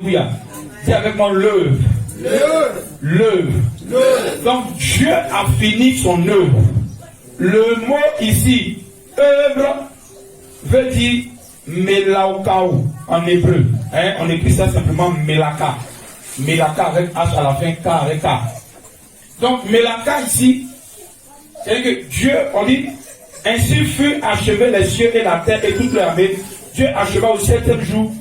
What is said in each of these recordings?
Alléluia. Dis avec moi l'œuvre. L'œuvre. Donc Dieu a fini son œuvre. Le mot ici, œuvre, veut dire melaukao en hébreu. Hein? On écrit ça simplement melaka. Melaka avec H à la fin, K avec K. Donc melaka ici, c'est que Dieu, on dit, ainsi fut achevé les cieux et la terre et toute l'armée. Dieu acheva au 7e jour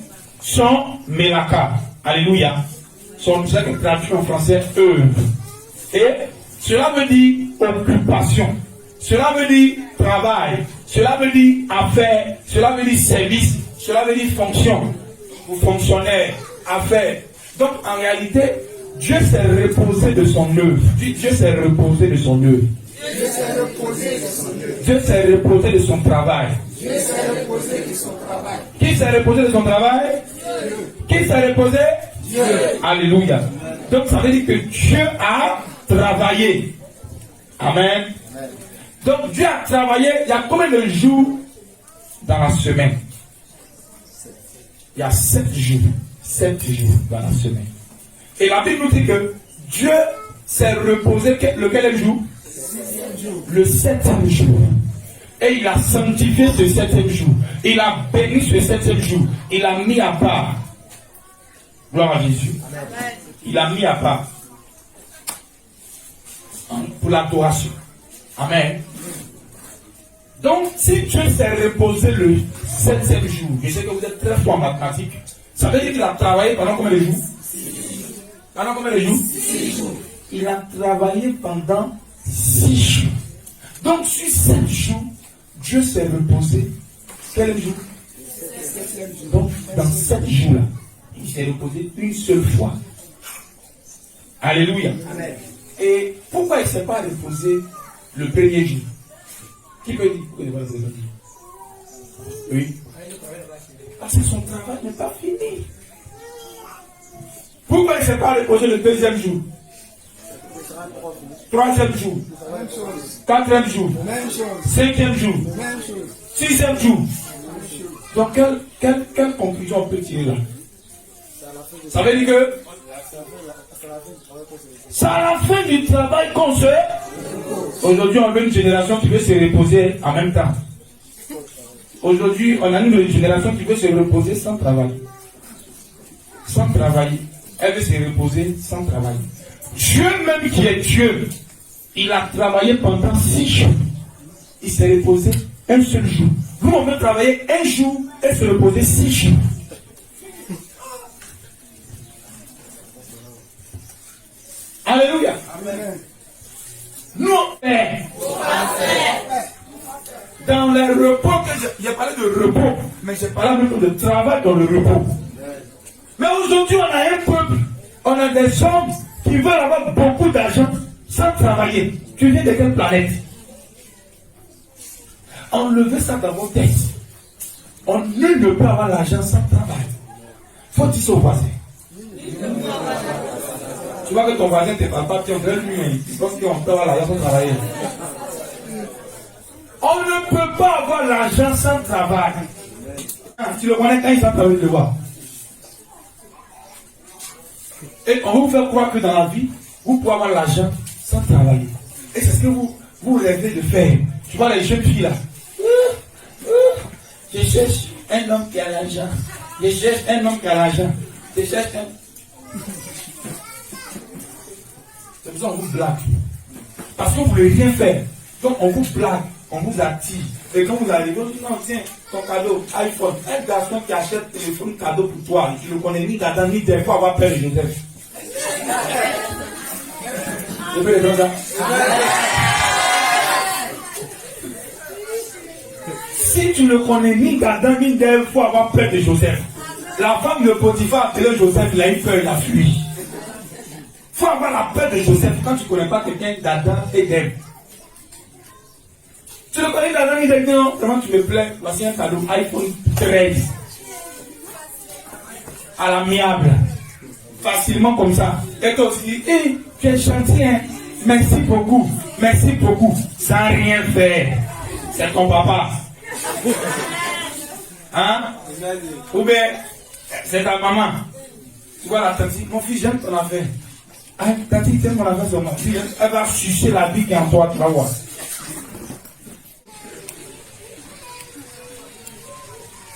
son melaka. Alléluia. Son traduit en français œuvre. Et cela veut dire occupation. Cela veut dire travail. Cela veut dire affaire. Cela veut dire service. Cela veut dire fonction. Ou fonctionnaire, affaire. Donc en réalité, Dieu s'est reposé de son œuvre. Dieu s'est reposé de son œuvre. Dieu s'est reposé de son travail. Qui s'est reposé de son travail? Qui s'est reposé? Dieu. Alléluia. Donc ça veut dire que Dieu a travaillé. Amen. Donc Dieu a travaillé. Il y a combien de jours dans la semaine? Il y a 7 jours. 7 jours dans la semaine. Et la Bible nous dit que Dieu s'est reposé lequel jour? Le 7e jour. Et il a sanctifié ce 7e jour. Il a béni ce 7e jour. Il a mis à part. Gloire à Jésus. Amen. Il a mis à part pour l'adoration. Amen. Donc, si Dieu s'est reposé le 7e jour, je sais que vous êtes très fort en mathématiques, ça veut dire qu'il a travaillé pendant combien de jours? 6 jours. Pendant combien de jours? 6 jours. Il a travaillé pendant 6 jours. Donc, sur 7 jours, Dieu s'est reposé. Quel jour? Donc, dans 7 jours-là, il s'est reposé une seule fois. Alléluia. Amen. Et pourquoi il ne s'est pas reposé le premier jour? Qui peut dire pourquoi il ne s'est pas reposé? Oui. Parce que son travail n'est pas fini. Pourquoi il ne s'est pas reposé le deuxième jour? Troisième jour, 4e jour, 5e jour, 6e jour. Donc quelle conclusion on peut tirer là? Ça veut dire que c'est à la fin du travail qu'on se... Aujourd'hui on veut une génération qui veut se reposer en même temps. Aujourd'hui on a une génération qui veut se reposer sans travailler. Sans travailler. Elle veut se reposer sans travailler. Dieu même qui est Dieu, il a travaillé pendant 6 jours. Il s'est reposé un seul jour. Nous, on veut travailler un jour et se reposer 6 jours. Alléluia. Amen. Nous, dans le repos, j'ai parlé de repos, mais j'ai parlé même de travail dans le repos. Mais aujourd'hui, on a un peuple, on a des hommes qui veulent avoir beaucoup d'argent sans travailler. Tu viens de quelle planète? Enlevez ça dans vos têtes. On ne peut avoir l'argent sans travail. Faut dire ça au voisin. Tu vois que ton voisin ne te parle pas, tu es en train de lui, tu penses qu'on peut avoir l'argent sans travailler. On ne peut pas avoir l'argent sans travail. Tu le connais quand il s'en travaille de voir. Et on va vous faire croire que dans la vie, vous pouvez avoir l'argent sans travailler. Et c'est ce que vous rêvez de faire. Tu vois les jeunes filles là. Je cherche un homme qui a l'argent. Je cherche un homme qui a l'argent. Je cherche un... C'est pour ça qu'on vous blague. Parce que vous ne voulez rien faire. Donc on vous blague, on vous attire. Et quand vous arrivez, on dit non, tiens, ton cadeau, iPhone. Un garçon qui achète téléphone cadeau pour toi, tu le connais ni d'Adam ni d'Ève, faut avoir peur de Joseph. Je peux répondre ça? Si tu ne connais ni d'Adam ni d'Ève, il faut avoir peur de Joseph. La femme de Potiphar a appelé Joseph, il a eu peur, il a fui. Il faut avoir la peur de Joseph quand tu ne connais pas quelqu'un d'Adam et d'Ève. Tu ne connais d'Adam et d'Ève, non? Comment tu me plais? Voici un cadeau, iPhone 13. À l'amiable. Facilement comme ça. Et toi aussi, hey, tu es gentil, hein? Merci beaucoup. Merci beaucoup. Sans rien faire. C'est ton papa. Hein? Ou bien, c'est ta maman. Tu vois la tante, mon fils, j'aime ton affaire. Ah, tante, t'aimes mon affaire sur ma fille. Elle va sucer la vie qui est en toi, tu vas voir.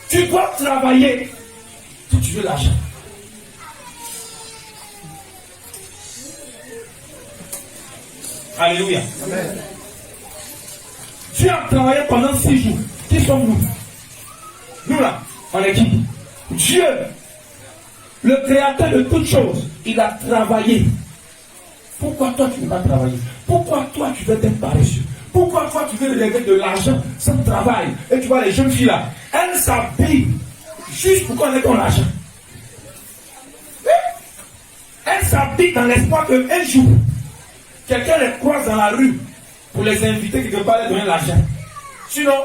Tu dois travailler si tu veux l'argent. Alléluia. Amen. Tu as travaillé pendant 6 jours. Qui sommes-nous? Nous là, on est qui? Dieu, le créateur de toutes choses, il a travaillé. Pourquoi toi tu ne veux pas travailler? Pourquoi toi tu veux être paresseux? Pourquoi toi tu veux lever de l'argent sans travail? Et tu vois les jeunes filles là, elles s'habillent juste pour qu'on ait ton argent. Elles s'habillent dans l'espoir qu'un jour, quelqu'un les croise dans la rue pour les inviter quelque part et donner l'argent. Sinon,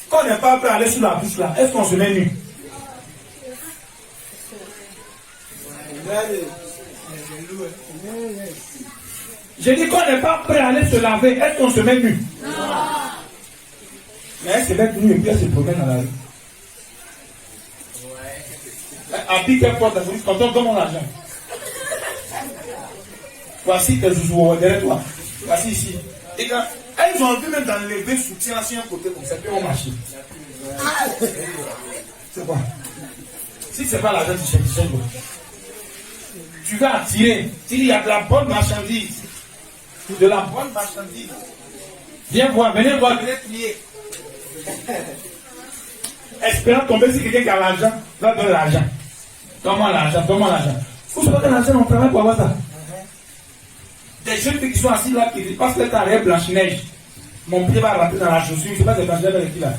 quand on n'est pas prêt à aller sur la bouche là, est-ce qu'on se met nu? J'ai dit qu'on n'est pas prêt à aller se laver, est-ce qu'on se met nu? Non. Mais elle se met nu et puis elle se promène dans la rue. Habille quelle porte, quand on donne mon argent. Voici tes joueurs derrière toi. Voici ici. Et quand elles ont envie même d'enlever le soutien sur un côté comme ça, puis on marche. C'est quoi? Si c'est pas l'argent, tu cherches. Tu vas attirer. Il y a de la bonne marchandise. De la bonne marchandise. Viens voir, venez plier. Espérant tomber sur quelqu'un qui a l'argent, va donner l'argent. Donne-moi l'argent, donne-moi l'argent. Vous savez que l'argent, on travaille pour avoir ça. Des jeunes qui sont assis là, qui passent leur temps à Blanche-Neige. Mon pied va rentrer dans la chaussure. Je ne sais pas si c'est Blanche-Neige avec qui là.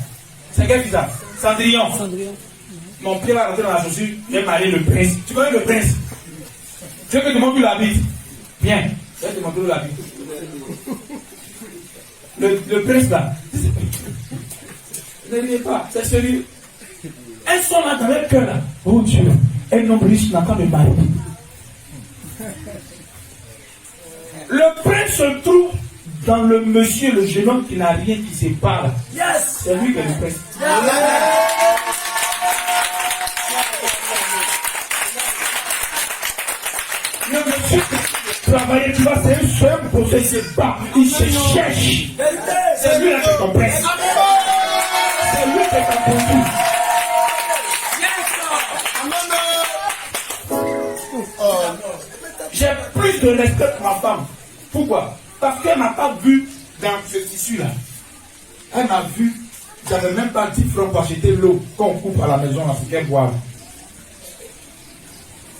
C'est quel fils là? Cendrillon. Mon pied va rentrer dans la chaussure. J'ai marié le prince. Tu connais le prince? Tu veux que je te montre où la bite? Viens. Je vais te montrer où la bite. Le prince là. Ne riez pas, c'est sérieux. Elles sont là dans leur cœur là. Oh Dieu, un homme riche n'a pas de mari. Le prince se trouve dans le monsieur, le jeune homme qui n'a rien, qui se parle. Yes! C'est lui qui est le prince. Le monsieur qui travaille, tu vois, c'est un seul procès, il se bat, il se cherche. C'est lui là qui est ton prince. C'est lui qui est ton conduit. J'ai plus de respect pour ma femme. Pourquoi? Parce qu'elle n'a pas vu dans ce tissu-là. Elle m'a vu, j'avais même pas 10 francs pour acheter l'eau qu'on coupe à la maison, là, pour qu'elle boive.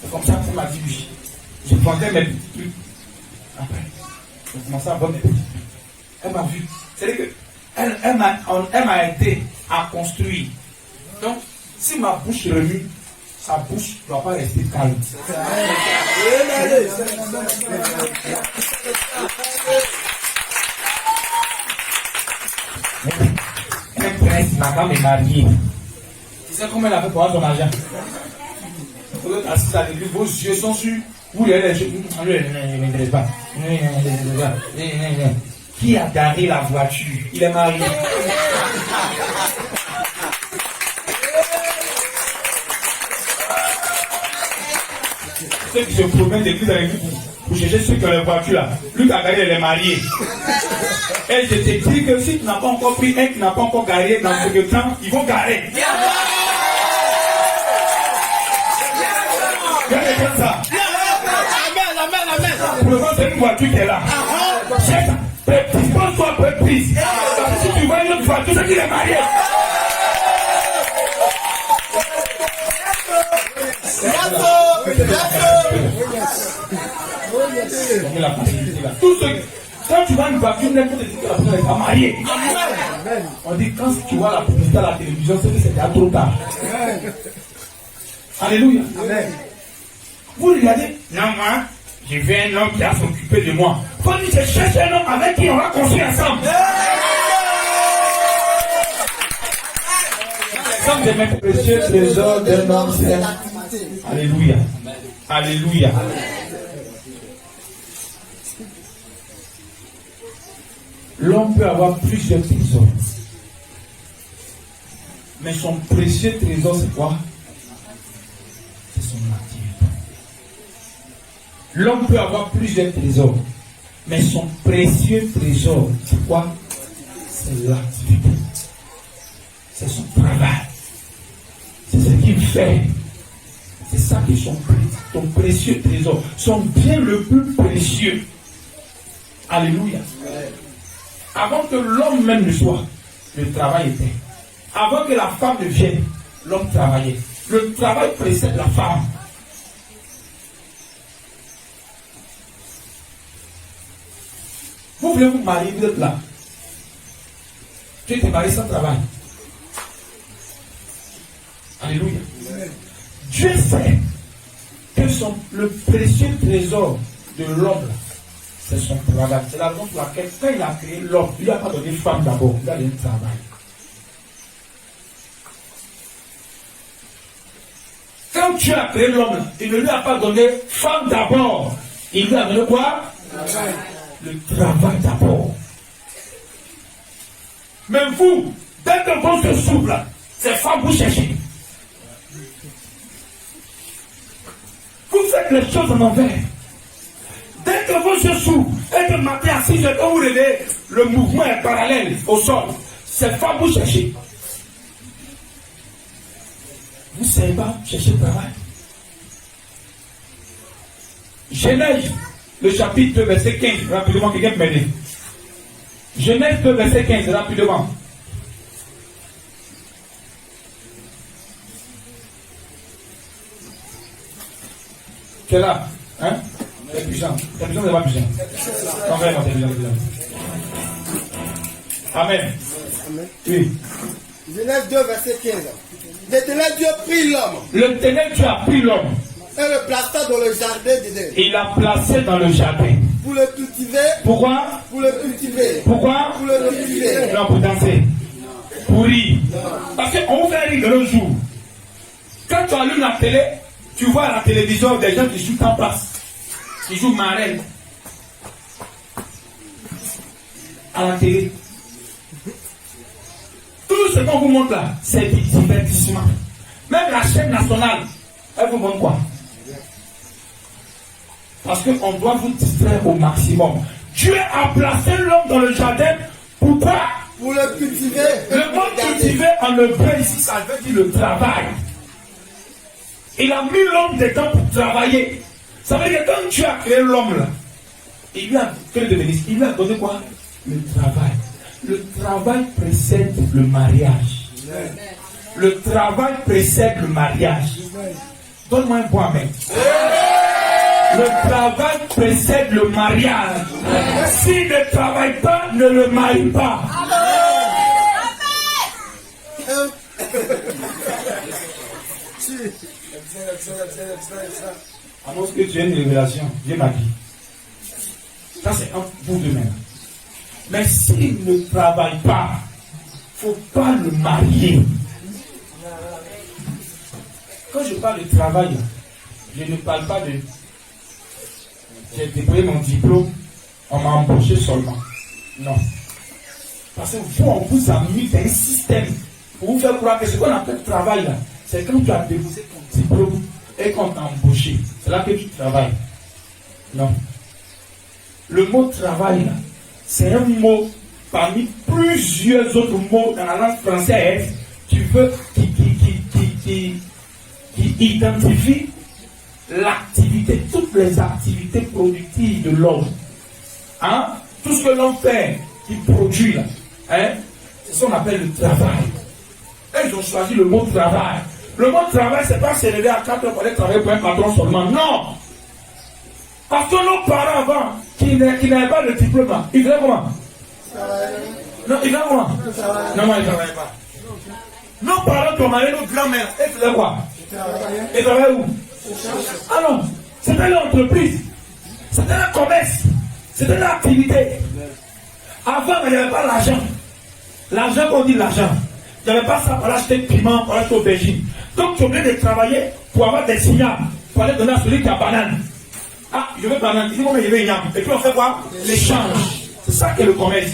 C'est comme ça qu'elle m'a dit oui. Je vendais mes petits trucs. Après, j'ai commencé à vendre mes petits trucs. Elle m'a vu. C'est-à-dire qu'elle m'a aidé à construire. Donc, si ma bouche remue, sa bouche ne doit pas rester calme. Un prince, ma femme est mariée. Tu sais comment elle a fait pour avoir son argent? Vous êtes assis à l'église, vos yeux sont sur vous, les yeux. Ne m'intéresse pas. Qui a garé la voiture? Il est marié. Ceux qui se promènent d'église à l'église pour chercher ceux qui ont les voitures là. Lui qui a garé, elle est mariée. Et je te dis que si tu n'as pas encore pris un qui n'a pas encore garé dans ce temps, ils vont garer. Regardez comme ça. Pour le moment, c'est une voiture qui est là. C'est ça. Pose-toi peu prise. Si tu vois une autre voiture, c'est qu'il est marié. Tout ce quand tu vois une voiture, n'importe qui la personne n'est pas mariée. On dit quand tu vois la publicité à la télévision, c'est que c'est déjà trop tard. Alléluia. Amen. Vous regardez, non, moi, j'ai vu un homme qui a s'occupé de moi. Faut dire, je cherche un homme avec qui on va construire ensemble. Comme de mes précieux trésors d'un homme saint. Alléluia. Alléluia. L'homme peut avoir plusieurs trésors. Mais son précieux trésor, c'est quoi? C'est son nature. L'homme peut avoir plusieurs trésors, mais son précieux trésor, c'est quoi? C'est l'activité. C'est son travail. C'est ce qu'il fait. C'est ça qui est ton précieux trésor. Son bien le plus précieux. Alléluia. Avant que l'homme même ne soit, le travail était. Avant que la femme ne vienne, l'homme travaillait. Le travail précède la femme. Vous voulez vous marier, vous êtes là. Tu es marié sans travail. Alléluia. Dieu sait que le précieux trésor de l'homme, c'est son travail. C'est la raison pour laquelle, quand il a créé l'homme, il n'a pas donné femme d'abord, il a donné travail. Quand Dieu a créé l'homme, il ne lui a pas donné femme d'abord. Il lui a donné quoi? Le travail d'abord. Mais vous, dès que vous se souffle, c'est femme vous cherchez. Vous faites les choses en envers. Dès que vous se souffle, et que matin à 6 heures, quand vous réveillez, le mouvement est parallèle au sol. C'est femme vous cherchez. Vous ne savez pas chercher le travail. Genèse, le chapitre 2, verset 15, rapidement, quelqu'un peut m'aider. Genèse 2, verset 15, rapidement. Tu es là, hein? Tu es puissant. Tu es puissant, tu n'es pas puissant. Non, vraiment, tu es puissant. Amen. Oui. Genèse 2, verset 15. L'Éternel Dieu prit l'homme. L'Éternel Dieu a pris l'homme. Et le plaça dans le jardin d'Éden. Il l'a placé dans le jardin. Pour le cultiver. Pourquoi? Pour le cultiver. Pourquoi? Pour le cultiver. Non, pour danser. Pour rire. Parce qu'on vous fait rire de nos jours. Quand tu allumes la télé, tu vois à la télévision des gens qui jouent en place. Qui jouent marraine. À la télé. Tout ce qu'on vous montre là, c'est du divertissement. Même la chaîne nationale, elle vous montre quoi? Parce qu'on doit vous distraire au maximum. Dieu a placé l'homme dans le jardin. Pourquoi? Pour le cultiver. Le mot cultiver en hébreu ici, ça veut dire le travail. Il a mis l'homme dedans pour travailler. Ça veut dire que quand Dieu a créé l'homme là, il lui a créé de bénéfice. Il lui a donné quoi? Le travail. Le travail précède le mariage. Le travail précède le mariage. Donne-moi un bon amen. Le travail précède le mariage. S'il ne travaille pas, ne le marie pas. Alors que tu as une révélation, Dieu m'a dit. Ça c'est entre vous deux mêmes. Mais s'il ne travaille pas, il ne faut pas le marier. Quand je parle de travail, je ne parle pas de... J'ai déployé mon diplôme, on m'a embauché seulement. Non. Parce que vous, on vous a mis un système pour vous faire croire que ce qu'on appelle travail, c'est quand tu as déposé ton diplôme et qu'on t'a embauché. C'est là que tu travailles. Non. Le mot travail, là, c'est un mot parmi plusieurs autres mots dans la langue française qui identifie l'activité, toutes les activités productives de l'homme. Hein? Tout ce que l'homme fait, qui produit là, hein? C'est ce qu'on appelle le travail. Et ils ont choisi le mot travail. Le mot travail, c'est pas se lever à 4 heures pour aller travailler pour un patron seulement. Non! Parce que nos parents avant, qui n'avaient pas de diplôme, ils faisaient comment? Non, ils faisaient comment? Non, ils ne travaillaient pas. Nos parents, ton mari, nos grands-mères, ils faisaient quoi? Ils travaillaient où? Alors, c'était l'entreprise, c'était un commerce, c'était une activité. Avant, il n'y avait pas l'argent. L'argent, qu'on dit l'argent. Il n'y avait pas ça pour acheter piment, pour acheter aubergine. Donc, tu es obligé de travailler pour avoir des signaux, pour aller donner à celui qui a banane. Ah, je veux banane, il dit comment je veux yam. Et puis on fait quoi? L'échange. C'est ça qui est le commerce.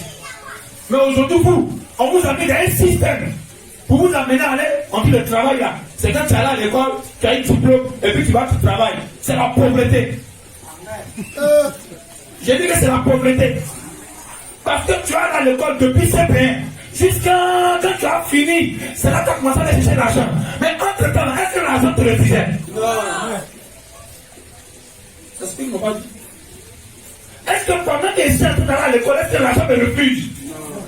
Mais aujourd'hui, vous, on vous a mis dans un système. Pour vous amener à aller, on dit le travail là. C'est quand tu es allé à l'école, tu as un diplôme, et puis tu vas tu travailles. C'est la pauvreté. J'ai dit que c'est la pauvreté. Parce que tu as à l'école depuis CP1 jusqu'à quand tu as fini. C'est là que tu as commencé à aller chercher l'argent. Mais entre-temps, est-ce que l'argent te refusait? Non. C'est ce qu'ils m'ont pas dit. Est-ce que pendant que j'étais tout à l'heure à l'école, est-ce que l'argent me refuse? Non.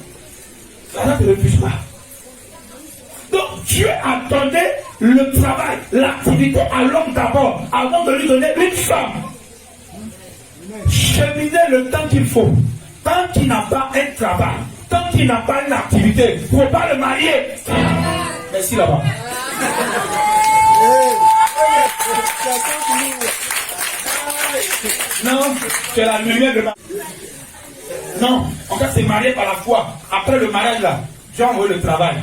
L'argent ne te refuse pas. Donc Dieu attendait le travail, l'activité à l'homme d'abord, avant de lui donner une femme. Cheminer le temps qu'il faut. Tant qu'il n'a pas un travail, tant qu'il n'a pas une activité, il ne faut pas le marier. Merci là-bas. Non, c'est la lumière de ma... Non, en fait c'est marié par la foi. Après le mariage là, Dieu a envoyé le travail.